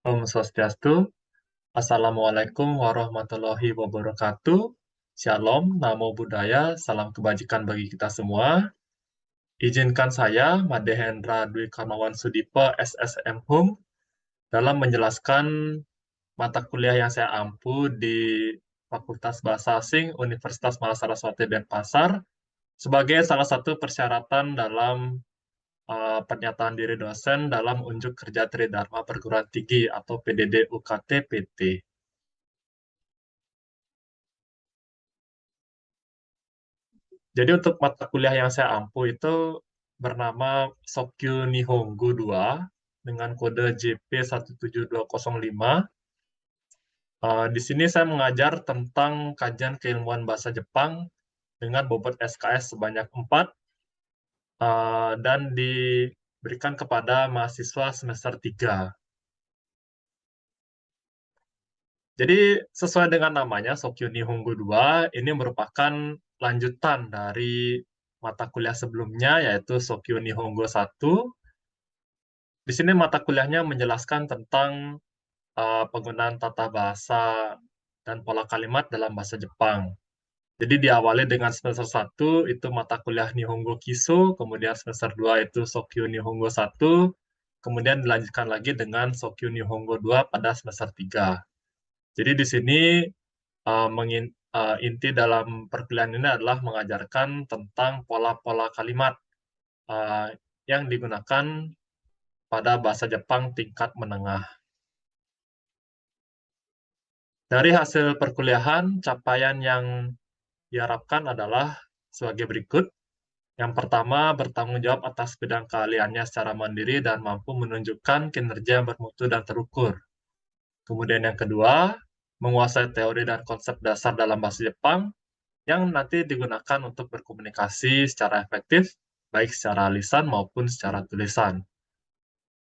Om Swastiastu. Assalamualaikum warahmatullahi wabarakatuh. Shalom, Namo Buddhaya, salam kebajikan bagi kita semua. Izinkan saya, Made Hendra Dwi Karmawan Sudipo, SSM Hum, dalam menjelaskan mata kuliah yang saya ampu di Fakultas Bahasa Asing Universitas Malasaraswati Denpasar sebagai salah satu persyaratan dalam pernyataan diri dosen dalam unjuk kerja Tridharma Perguruan Tinggi atau PDD UKT PT. Jadi untuk mata kuliah yang saya ampu itu bernama Sokyu Nihongo 2 dengan kode JP17205. Di sini saya mengajar tentang kajian keilmuan bahasa Jepang dengan bobot SKS sebanyak 4 dan diberikan kepada mahasiswa semester 3. Jadi sesuai dengan namanya, Sokyu Nihongo 2 ini merupakan lanjutan dari mata kuliah sebelumnya, yaitu Sokyu Nihongo 1. Di sini mata kuliahnya menjelaskan tentang penggunaan tata bahasa dan pola kalimat dalam bahasa Jepang. Jadi diawali dengan semester 1 itu mata kuliah Nihongo Kiso, kemudian semester 2 itu Sokyu Nihongo 1, kemudian dilanjutkan lagi dengan Sokyu Nihongo 2 pada semester 3. Jadi di sini inti dalam perkuliahan ini adalah mengajarkan tentang pola-pola kalimat uh, yang digunakan pada bahasa Jepang tingkat menengah. Dari hasil perkuliahan, capaian yang diharapkan adalah sebagai berikut. Yang pertama, bertanggung jawab atas bidang keahliannya secara mandiri dan mampu menunjukkan kinerja yang bermutu dan terukur. Kemudian yang kedua, menguasai teori dan konsep dasar dalam bahasa Jepang yang nanti digunakan untuk berkomunikasi secara efektif, baik secara lisan maupun secara tulisan.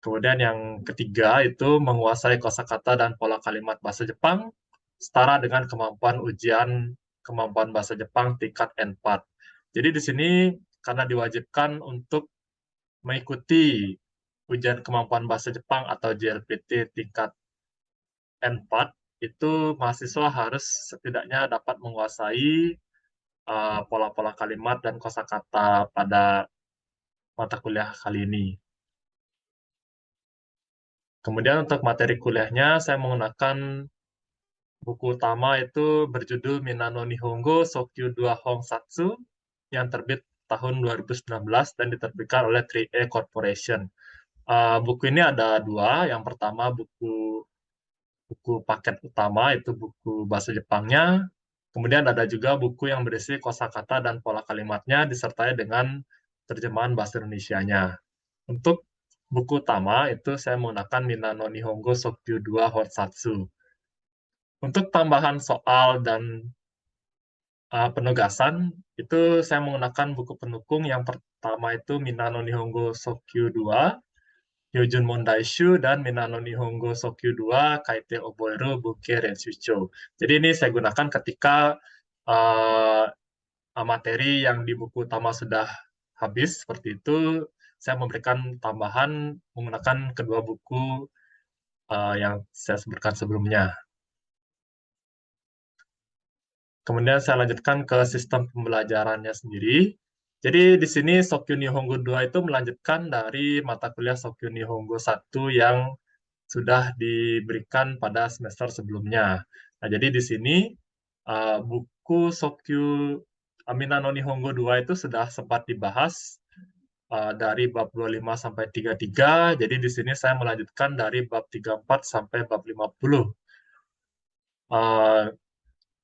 Kemudian yang ketiga itu menguasai kosakata dan pola kalimat bahasa Jepang setara dengan kemampuan ujian kemampuan bahasa Jepang tingkat N4. Jadi di sini karena diwajibkan untuk mengikuti ujian kemampuan bahasa Jepang atau JLPT tingkat N4, itu mahasiswa harus setidaknya dapat menguasai pola-pola kalimat dan kosakata pada mata kuliah kali ini. Kemudian untuk materi kuliahnya, saya menggunakan buku utama itu berjudul Minano Nihongo Sokyu 2 Hongsatsu yang terbit tahun 2019 dan diterbitkan oleh 3A Corporation. Buku ini ada dua. Yang pertama buku buku paket utama itu buku bahasa Jepangnya. Kemudian ada juga buku yang berisi kosakata dan pola kalimatnya disertai dengan terjemahan bahasa Indonesianya. Untuk buku utama itu saya menggunakan Minano Nihongo Sokyu 2 Horsatsu. Untuk tambahan soal dan penugasan, itu saya menggunakan buku pendukung. Yang pertama itu Minano Nihongo Sokyu 2, Hyojun Mondaishu, dan Minano Nihongo Sokyu 2, Kaite Oboeru Buke Renshucho. Jadi ini saya gunakan ketika uh, materi yang di buku utama sudah habis, seperti itu, saya memberikan tambahan menggunakan kedua buku yang saya sebutkan sebelumnya. Kemudian saya lanjutkan ke sistem pembelajarannya sendiri. Jadi di sini Sokyu Nihongo 2 itu melanjutkan dari mata kuliah Sokyu Nihongo 1 yang sudah diberikan pada semester sebelumnya. Nah, jadi di sini buku Sokyu Minano Nihongo 2 itu sudah sempat dibahas dari bab 25 sampai 33. Jadi di sini saya melanjutkan dari bab 34 sampai bab 50. Uh,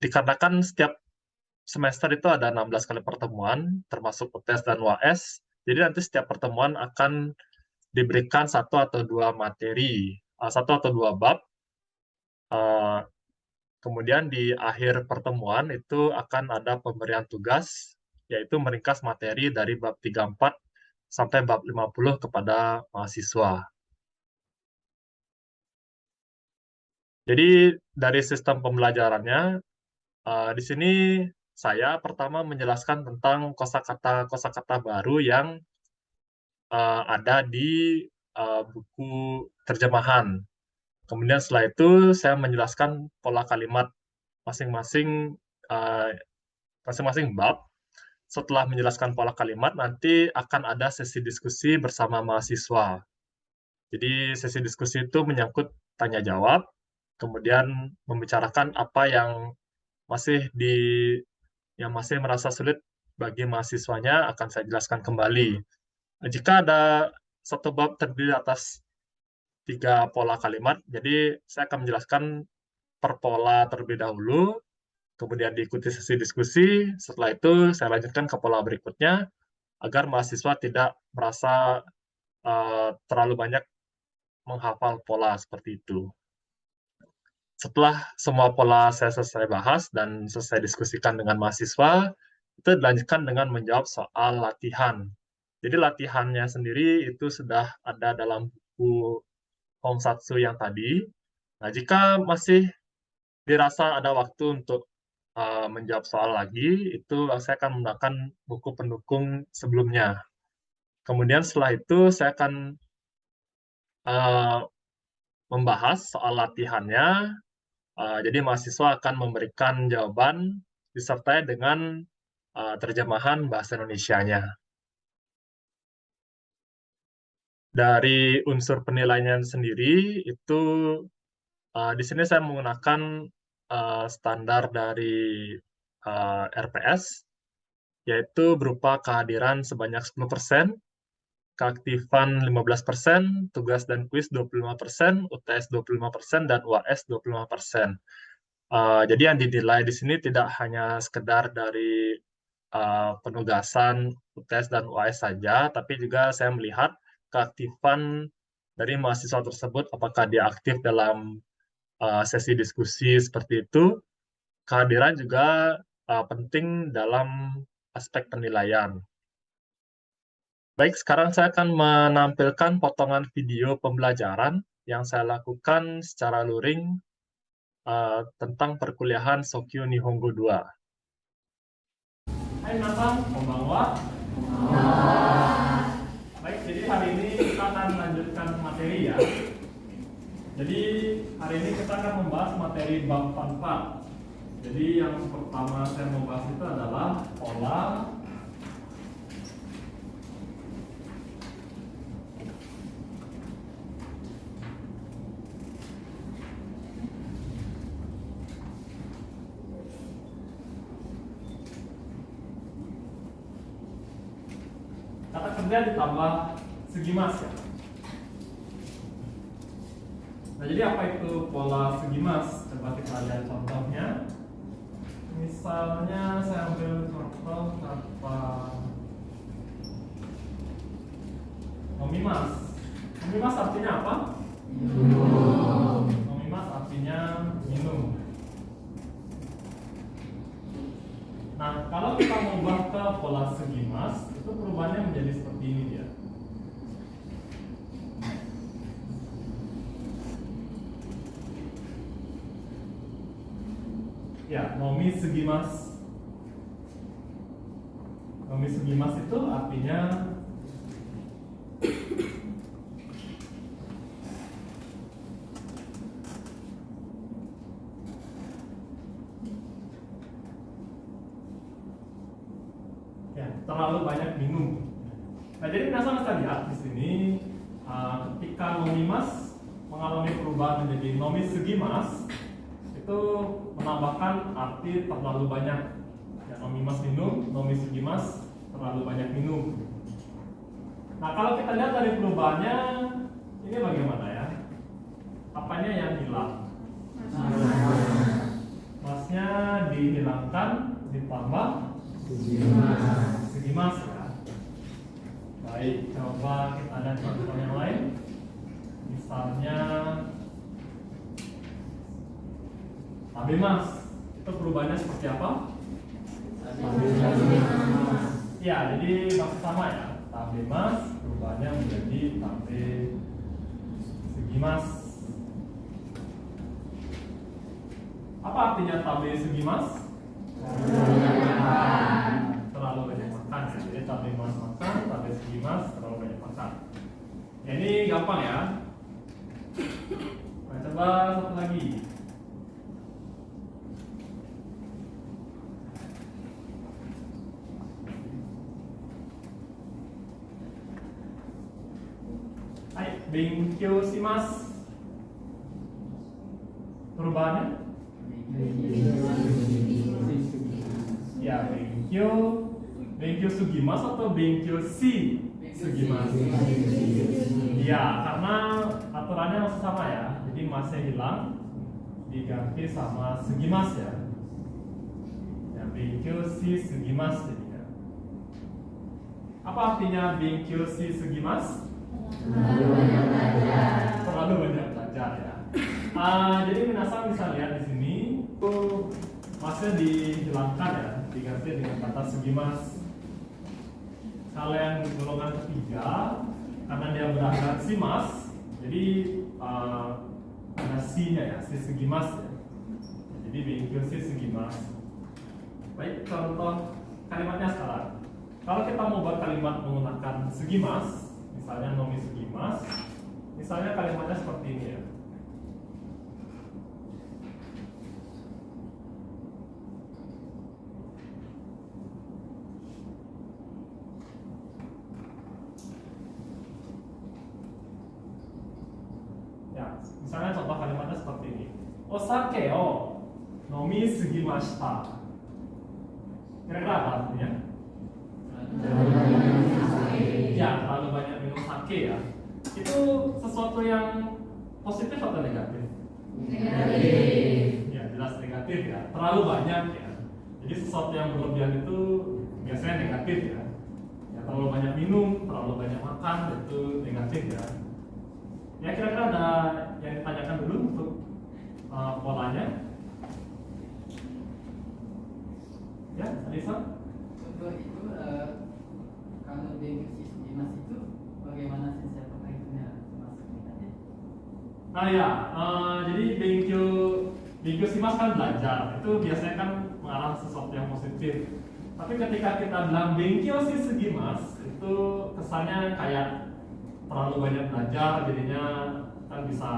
dikarenakan setiap semester itu ada 16 kali pertemuan, termasuk UTS dan UAS. Jadi nanti setiap pertemuan akan diberikan satu atau dua materi, satu atau dua bab. Kemudian di akhir pertemuan itu akan ada pemberian tugas, yaitu meringkas materi dari bab 34 sampai bab 50 kepada mahasiswa. Jadi dari sistem pembelajarannya, di sini saya pertama menjelaskan tentang kosakata baru yang ada di buku terjemahan. Kemudian setelah itu saya menjelaskan pola kalimat masing-masing bab. Setelah menjelaskan pola kalimat, nanti akan ada sesi diskusi bersama mahasiswa. Jadi sesi diskusi itu menyangkut tanya jawab, kemudian membicarakan apa yang masih merasa sulit bagi mahasiswanya akan saya jelaskan kembali. Jika ada satu bab terdiri atas 3 pola kalimat, jadi saya akan menjelaskan per pola terlebih dahulu, kemudian diikuti sesi diskusi, setelah itu saya lanjutkan ke pola berikutnya, agar mahasiswa tidak merasa terlalu banyak menghafal pola seperti itu. Setelah semua pola saya selesai bahas dan selesai diskusikan dengan mahasiswa, itu dilanjutkan dengan menjawab soal latihan. Jadi latihannya sendiri itu sudah ada dalam buku Homsatsu yang tadi. Nah, jika masih dirasa ada waktu untuk menjawab soal lagi, itu saya akan menggunakan buku pendukung sebelumnya. Kemudian setelah itu saya akan membahas soal latihannya. Jadi mahasiswa akan memberikan jawaban disertai dengan terjemahan bahasa Indonesianya. Dari unsur penilaian sendiri itu di sini saya menggunakan standar dari RPS, yaitu berupa kehadiran sebanyak 10%, keaktifan 15%, tugas dan kuis 25%, UTS 25%, dan UAS 25%. Jadi yang dinilai di sini tidak hanya sekedar dari penugasan UTS dan UAS saja, tapi juga saya melihat keaktifan dari mahasiswa tersebut, apakah dia aktif dalam sesi diskusi seperti itu. Kehadiran juga penting dalam aspek penilaian. Baik, sekarang saya akan menampilkan potongan video pembelajaran yang saya lakukan secara luring tentang perkuliahan Sokyu Nihongo 2. Hai minasan, konbanwa. Baik, jadi hari ini kita akan melanjutkan materi ya. Jadi hari ini kita akan membahas materi bab 4. Jadi yang pertama saya mau bahas itu adalah pola kata kerja ditambah segi mas ya. Nah, jadi apa itu pola segi mas? Coba kita lihat contohnya. Misalnya saya ambil contoh kata nomimas. Nomimas artinya apa? Minum. Nomimas artinya minum. Nah, kalau kita mengubah ke pola segi mas, itu perubahannya menjadi seperti ini dia. Ya, nomi segi mas. Nomi segi mas itu artinya ya, terlalu banyak minum. Nah, jadi minasan bisa lihat di sini ketika nomi mas mengalami perubahan menjadi nomi segi mas, itu menambahkan arti terlalu banyak. Ya, nomi mas minum, nomi segi mas terlalu banyak minum. Nah, kalau kita lihat dari perubahannya, ini bagaimana ya? Apanya yang hilang? Masnya dihilangkan, ditambah segi mas ya. Baik, coba kita lihat contoh yang lain. Misalnya tabe mas, itu perubahannya seperti apa? Ya, jadi masih sama ya. Tabe mas perubahannya menjadi tabe segi mas. Apa artinya tabe segi mas? Terlalu banyak makan ya. Jadi tabe mas makan, tabe segi mas terlalu banyak makan. Ya, ini gampang ya. Nah, coba coba satu lagi. Hai, benkyou shimasu. Perubahannya? Ya, benkyou sugimasu atau benkyou shi sugimasu? Ya, karena aturannya masih sama ya. Jadi masnya hilang, diganti sama sugimasu ya. Ya, benkyou shi sugimasu jadinya. Apa artinya benkyou shi sugimasu? Terlalu banyak belajar ya. Jadi minasan bisa lihat di sini tuh masnya dihilangkan ya, diganti dengan kata sugimasu. Kalau yang golongan ketiga, karena dia berangkat shimasu, jadi ada si-nya ya, si sugimasu ya. Jadi benkyou shi sugimasu. Baik, contoh kalimatnya sekarang. Kalau kita mau buat kalimat menggunakan sugimasu, misalnya nomi sugimasu, misalnya kalimatnya seperti ini ya. Ya, misalnya contoh kalimatnya seperti ini. Osake o nomi sugimashita. Kira-kira apa artinya? Ya, terlalu banyak minum sake ya. Itu sesuatu yang positif atau negatif? Negatif. Ya, jelas negatif ya. Terlalu banyak ya. Jadi sesuatu yang berlebihan itu biasanya negatif ya. Ya, terlalu banyak minum, terlalu banyak makan itu negatif ya. Ya, kira-kira ada yang ditanyakan dulu untuk polanya? Ya, Alisa? Contoh itu kalau benkyou shimasu itu bagaimana sih saya pakai itu masuk negatif? Ya, jadi benkyou shimasu kan belajar. Itu biasanya kan mengarah sesuatu yang positif. Tapi ketika kita bilang benkyou shi sugimasu, itu kesannya kayak terlalu banyak belajar, jadinya kan bisa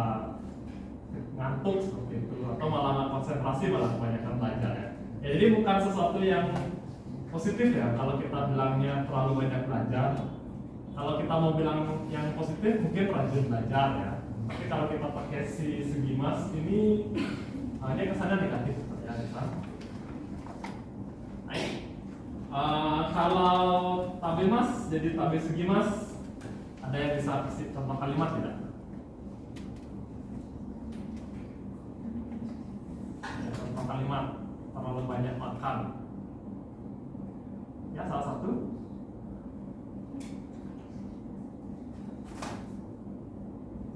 ngantuk seperti itu, atau malah nggak konsentrasi, malah kebanyakan belajar ya. Ya, jadi bukan sesuatu yang positif ya kalau kita bilangnya terlalu banyak belajar. Kalau kita mau bilang yang positif mungkin rajin belajar ya. Tapi kalau kita pakai si sugimasu ini dia kesannya negatif ya, kalau tabemas jadi tabe sugimasu, ada yang bisa kasih contoh kalimat tidak? Ya, contoh kalimat terlalu banyak makan. Ya, salah satu.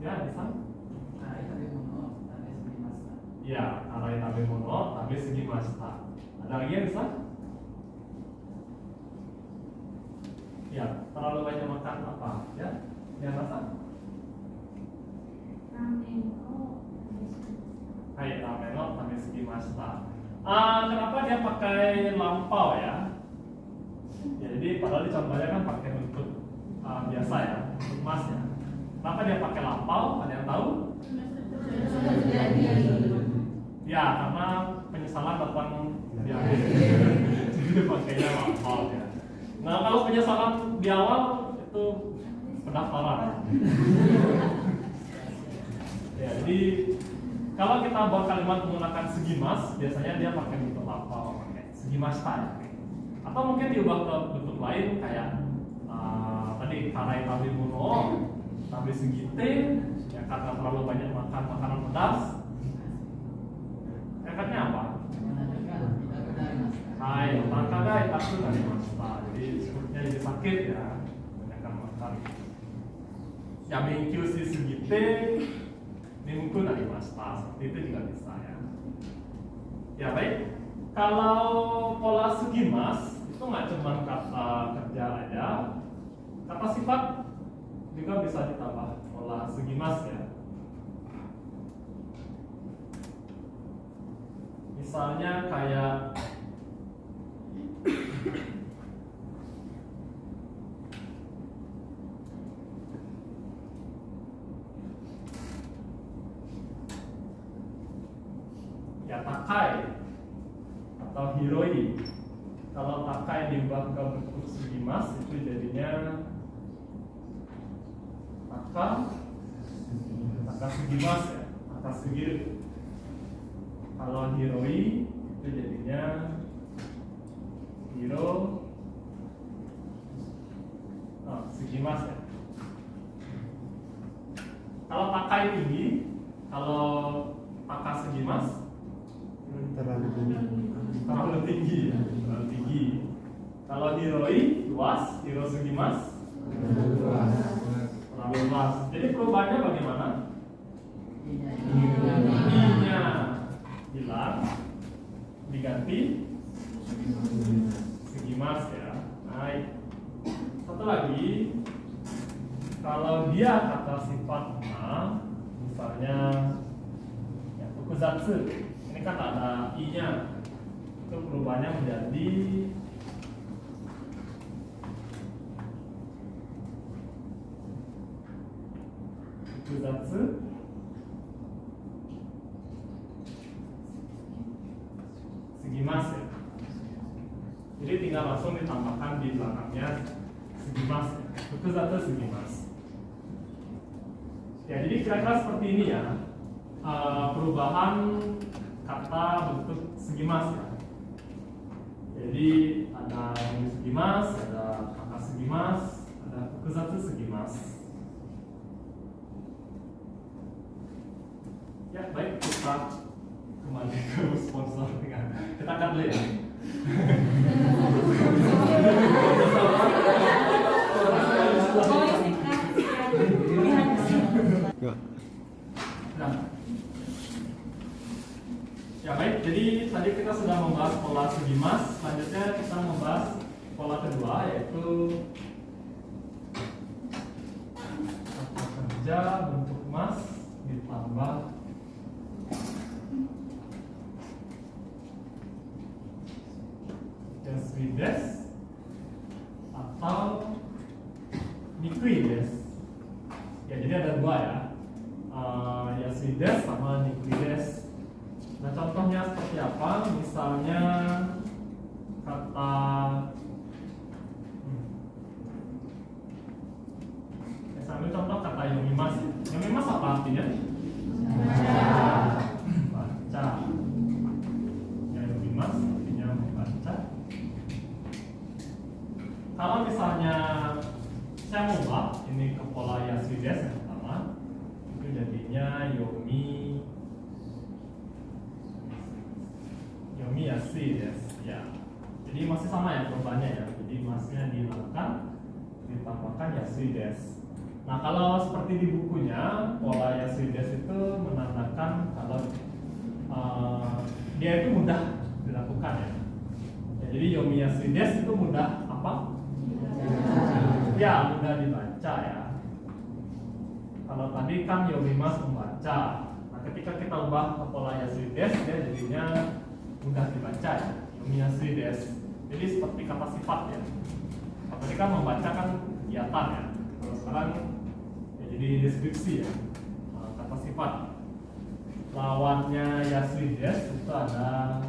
Ya, bisa. Arai tabemono tabe sugimashita. Ya, arai tabemono tabe sugimashita. Ada lagi yang bisa? Ya, terlalu banyak makan apa? Ya, yang rasa? Hai, ramen no tabe sugimashita. Kenapa dia pakai lampau ya? Ya, jadi padahal di contohnya kan pakai bentuk biasa ya, bentuk mas ya. Kenapa dia pakai lampau? Ada yang tahu? Ya, karena penyesalan datang di akhir. Jadi dia pakainya lampau ya. Nah, kalau penyesalan di awal itu pendaftaran. Ya, jadi kalau kita buat kalimat menggunakan sugimasu, biasanya dia pakai bentuk lampau, pakai sugimashita ya. Atau mungkin diubah ke bentuk lain kayak tadi karai tabemono tabe sugite ya, karena terlalu banyak makan makanan pedas. Efeknya apa? Hai, otaka itaku narimashita. Jadi perutnya jadi sakit ya, banyak makan. Ya, benkyou shi sugite nemuku narimashita. Seperti itu juga bisa ya. Ya, baik. Kalau pola sugimasu itu nggak cuma kata kerja aja, kata sifat juga bisa ditambah pola sugimasu ya. Misalnya kayak ya takai atau hiroi. Kalau takai diubah ke bentuk sugimas itu jadinya taka sugimas ya, taka sugiru. Kalau hiroi itu jadinya hiro sugimas ya. Kalau takai tinggi, kalau taka sugimas terlalu terlalu tinggi ya, terlalu tinggi. Kalau hiroi luas, hiro sugimas terlalu luas. Jadi perubahannya bagaimana? I-nya hilang, diganti sugimas ya. Naik. Satu lagi, kalau dia kata sifat na, misalnya ya, fukuzatsu, ini kan ada i-nya, itu perubahannya menjadi fukuzatsu sugimas ya. Jadi tinggal langsung ditambahkan di belakangnya sugimas ya. Fukuzatsu sugimas. Ya, jadi kira-kira seperti ini ya, perubahan kata bentuk sugimas ya. Jadi ada yomi sugimas, ada kata sugimas, ada fukuzatsu sugimas. Ya, baik, kita kembali ke sponsor dengan kita akan dulu ya. Nah. Ya baik, jadi tadi kita sudah membahas pola sugimas. Selanjutnya kita membahas pola kedua, yaitu kata kerja bentuk mas ditambah yasuides atau nikuides. Ya, jadi ada dua ya, yasuides sama nikuides. Nah, contohnya seperti apa? Misalnya kata sambil contoh kata yomimas. Yomimas apa artinya? Baca. Ya, yomimas artinya membaca. Kalau misalnya saya mengubah ini ke pola yasuides yang pertama, itu jadinya yomi yasuides ya. Jadi masih sama ya perubahannya ya. Jadi masnya dihilangkan, ditambahkan yasuides. Nah, kalau seperti di bukunya, pola yasuides itu menandakan kalau dia itu mudah dilakukan ya. Jadi yomi yasuides itu mudah apa? Ya, mudah dibaca ya. Kalau tadi kan yomimas membaca. Nah, ketika kita ubah ke pola yasuides, dia jadinya mudah dibaca ya. Yomi yasuides. Jadi seperti kata sifat ya. Kalau tadi kan membaca kan kegiatan ya. Kalau sekarang ya jadi deskripsi ya. Kata sifat. Lawannya yasuides itu ada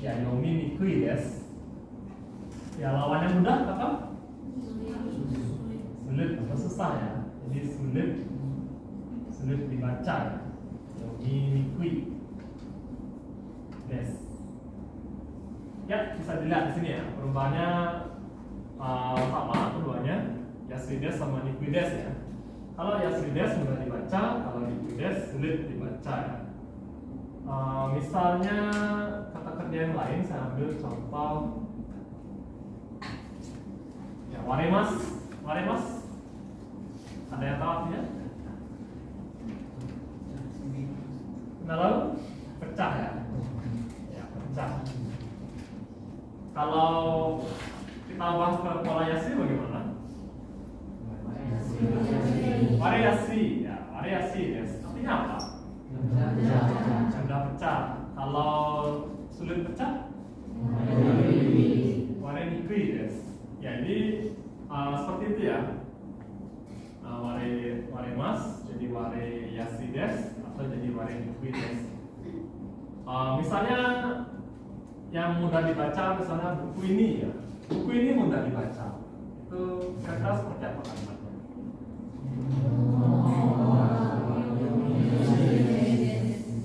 ya yomi nikuides. Ya, lawannya mudah apa? Sulit atau susah ya. Jadi sulit dibaca ya. Yomi nikuides. Ya, bisa dilihat di sini ya. Perubahannya sama keduanya, yasuides sama nikuides ya. Kalau yasuides mudah dibaca, kalau nikuides sulit dibaca ya. Misalnya kata kerja yang lain, saya ambil contoh ya, waremas. Ada yang tahu artinya? Nah, lalu pecah ya. Ya, pecah. Kalau kita bahas ke pola yasi bagaimana? Variasi ya, variasi ya. Artinya apa? Sudah pecah. Kalau sulit pecah? Warenikui des. Ya, ini seperti itu ya. waremas jadi ware yasui desu atau jadi ware nikui desu. Misalnya yang mudah dibaca, misalnya buku ini ya, buku ini mudah dibaca. Itu kira-kira seperti apa kalimatnya?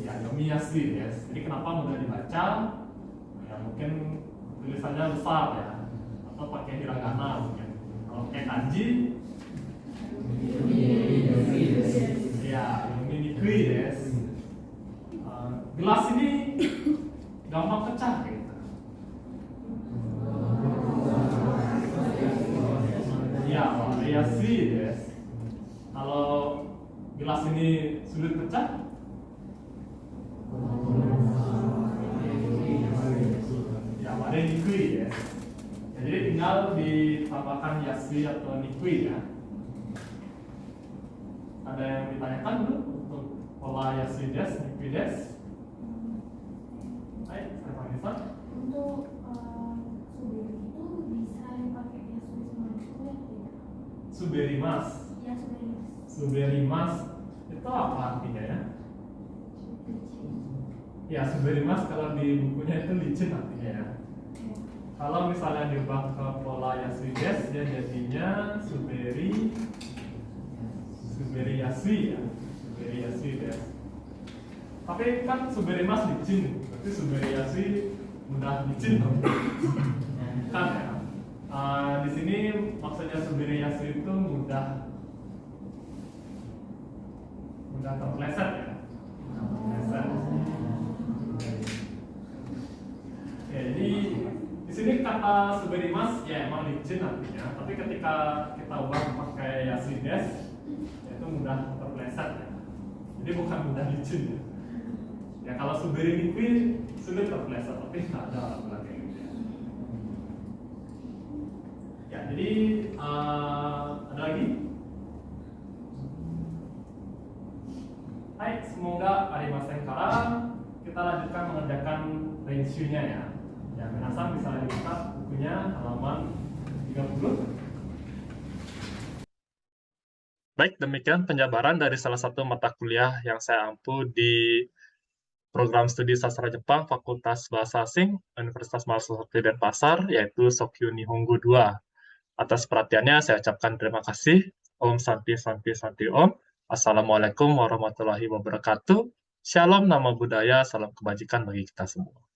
Ya, yomiyasui desu. Jadi kenapa mudah dibaca? Ya mungkin tulisannya besar ya, atau pakai hiragana mungkin. Kalau pakai kanji, ya yominikui desu. Gelas ini gampang pecah gitu. Ya, wareyasui desu. Kalau gelas ini sulit pecah, ya warenikui desu. Ya, jadi tinggal ditambahkan yasui atau nikui ya. Ada yang ditanyakan dulu untuk pola yasui desu, nikui desu? Baik, saya Vanessa. Untuk suberi itu bisa dipakai yasui sama nikui atau tidak? Suberimas. Ya suberi. Suberimas itu apa artinya ya? Ya, suberimas kalau di bukunya itu licin artinya ya. Kalau misalnya diubah ke pola yasui desu, dia jadinya suberi yasui ya. Suberi yasui desu. Tapi kan suberimas licin, berarti suberi yasui mudah licin dong. Kan ya. Di sini maksudnya suberi yasui itu mudah terpeleset ya. Terpeleset. Ya, jadi di sini kata suberimas ya emang licin artinya, tapi ketika kita ubah pakai yasui desu, itu mudah terpeleset ya. Jadi bukan mudah licin ya. Ya kalau suberi nikui sulit terpeleset, tapi nggak ada alat kayak gitu ya. Ya jadi ada lagi? Baik, semoga arimasen kara kita lanjutkan mengerjakan renshu-nya ya. Ya, minasan bisa dibuka bukunya halaman 30. Baik, demikian penjabaran dari salah satu mata kuliah yang saya ampu di program studi sastra Jepang Fakultas Bahasa Asing Universitas Mahasiswa Denpasar, yaitu Sokyu Nihongo 2. Atas perhatiannya saya ucapkan terima kasih. Om Santi Santi Santi Om. Assalamualaikum warahmatullahi wabarakatuh. Shalom nama budaya, salam kebajikan bagi kita semua.